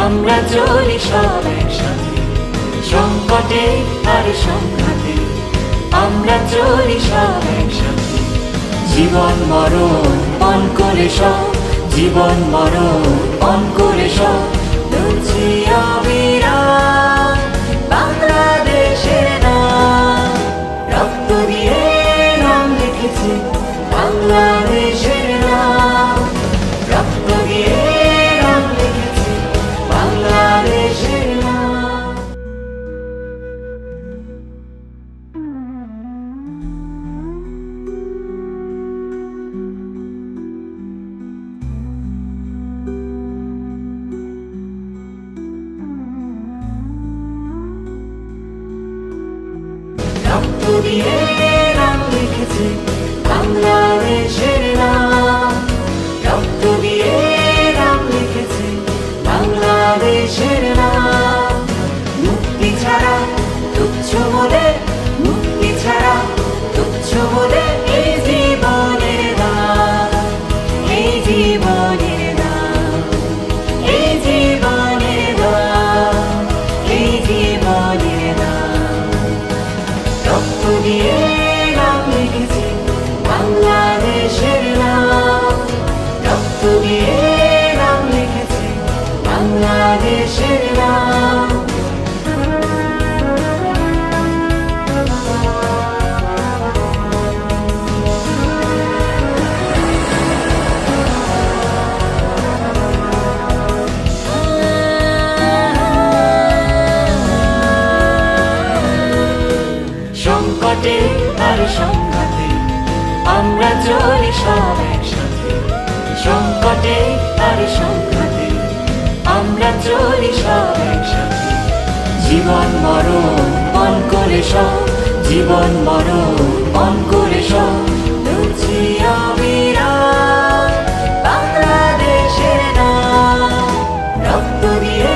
আমরা চলি সব একসাথে, সংকটে আর সংঘাতে আমরা চলি সব একসাথে। জীবন মরণ পণ করে সব, জীবন মরণ পণ করে সব লড়ছি অবিরাম বাংলাদেশের নাম। রক্ত দিয়ে নাম লিখেছি বাংলাদেশের নাম, রক্ত দিয়ে নাম লিখেছি বাংলাদেশের নাম। রক্ত দিয়ে নাম লিখেছি বাংলাদেশের নাম, রক্ত দিয়ে নাম লিখেছি বাংলাদেশের নাম। মুক্তি ছাড়া তুচ্ছ বলে, মুক্তি ছাড়া তুচ্ছ বলে এই জীবনের দাম, এই জীবনের দাম, এই জীবনের দাম, এই জীবনের দাম। রক্ত দিয়ে নাম লিখেছি বাংলাদেশের নাম, রক্ত দিয়ে নাম লিখেছি বাংলাদেশের নাম। সংকটে আর সংঘাতে আমরা চলি সব একসাথে, সংকটে আর সংঘাতে আমরা চলি সব একসাথে। জীবন মরণ পণ করে সব, জীবন মরণ পণ করে সব লড়ছি অবিরাম বাংলাদেশের নাম। রক্ত দিয়ে